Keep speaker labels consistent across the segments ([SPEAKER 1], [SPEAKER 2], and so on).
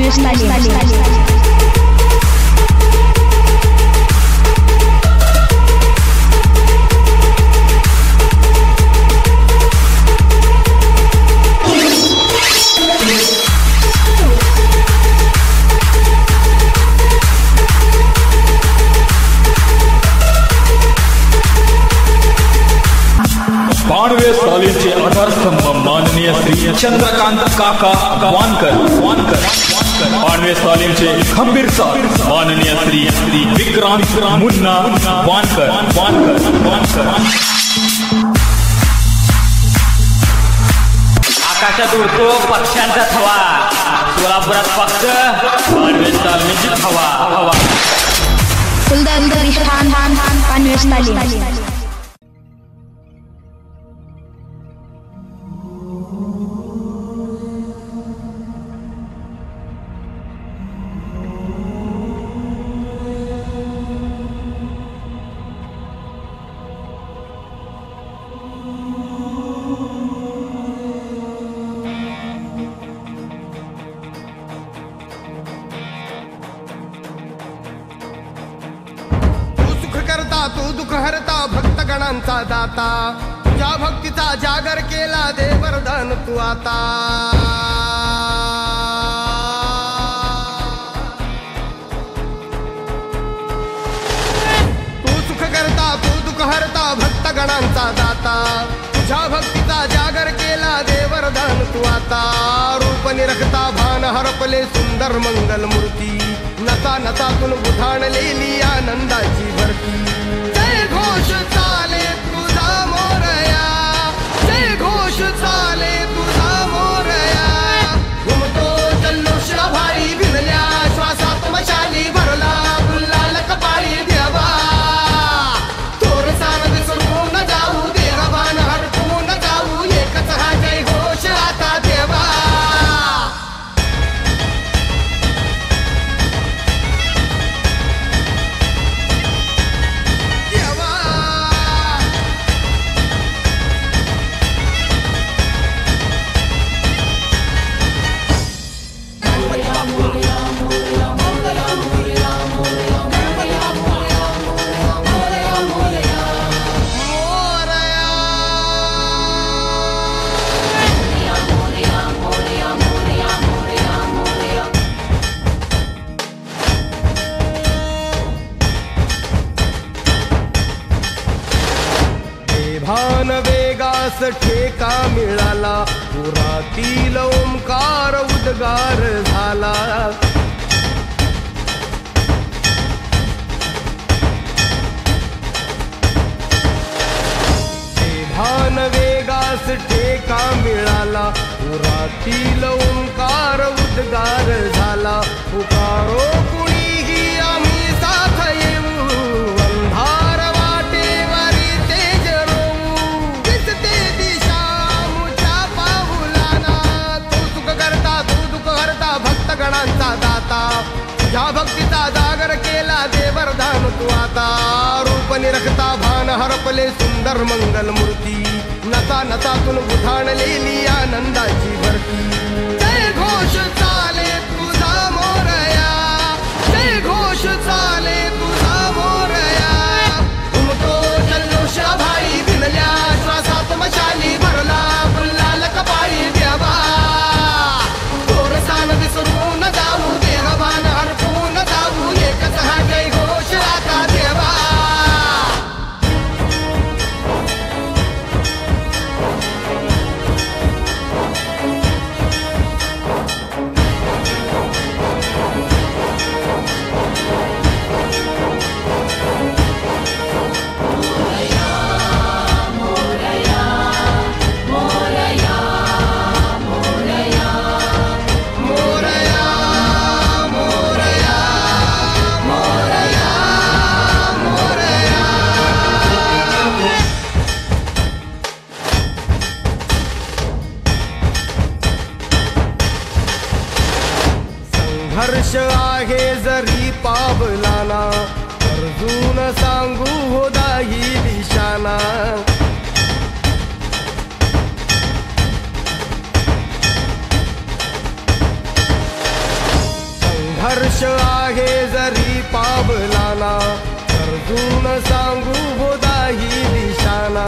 [SPEAKER 1] पानवेस तालीम।
[SPEAKER 2] पानवेस तालीमचे आधारस्तंभ माननीय श्री चंद्रकांत काका वानकर पानवेस तालीमचे खंबीर साथ माननीय श्री विक्रांत मुन्ना वानकर
[SPEAKER 3] आकाशात उडतो पक्ष्यांचा थवा, सोलापुरात फक्त पानवेस तालीमची हवा।
[SPEAKER 1] कुलदार प्रतिष्ठान पानवेस तालीम।
[SPEAKER 4] तू दुःख हरता भक्तगणांचा दाता, तुझ्या भक्तीचा जागर केला दे वरदान तू आता। तू सुख करता तू दुःख हरता भक्तगणांचा दाता, तुझ्या भक्तीचा जागर केला दे वरदान तू आता। रूप निरखता भान हरपले सुंदर मंगल मूर्ती, नता नतातून उधाणलेली आनंदाची भरती। जय घोष चाले तुझा मोरया, जय घोष चाले तुझा मोरया। घुमतो जल्लोष भारी भिनल्या श्वासात मशाली भरला, गुल्लाल कपाळी देवा। थोर सारद सोडून जाऊ देवान हरपून जाऊ, एकच हा जय घोष आता देवा। भान वेगास ठेका मिळाला, पुरातील ओंकार उद्गार झाला। भान वेगास ठेका मिळाला, पुरातील ओंकार उद्गार झाला। पुकारो कुणीही आम्ही साथ येऊ, अंधार वाटेवरी तेज रोवू। दिसते दिशा मुच्या पाऊलाना, तू सुख करता तू दुःख हरता भक्तगणांचा दाता, तुझ्या भक्तीचा जागर केला दे वरदान तू आता। रूप निरखता भान हरपले सुंदर मंगल मूर्ती, नता नतातून उधाणलेली आनंदाची भरती। जय घोष चाले तुझा मोरया, जय घोष चाले तुझा मोरया। घुमतो जल्लोष भाई भिनल्या श्वासात मशाली भरला, गुल्लाल कपाळी देवा। थोर सानद सोडून जाऊ देवान हरपून जाऊ, एकच हा जय घोष आता देवा। हर्ष आहे जरी पावलाना, अर्जुन सांगू हो दाही दिशाना। सांगू बोधाही दिशाना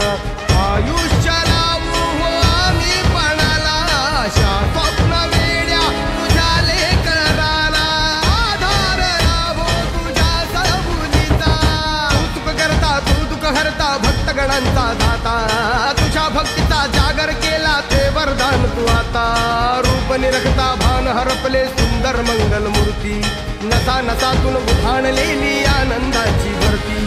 [SPEAKER 4] आयुष्य लावू हो आम्ही पणाला आशा स्वप्न वेड्या तुझ्या लेकराला आधार लाभो तुझ्या सबुलीचा तू दुःख हरता भक्तगणांचा दाता तुझ्या भक्तीचा जागर केला ते वरदान तू आता रूप निरखता भान हरपले सुंदर मंगल मूर्ती नसा नसातून उभाणलेली आनंदाची भरती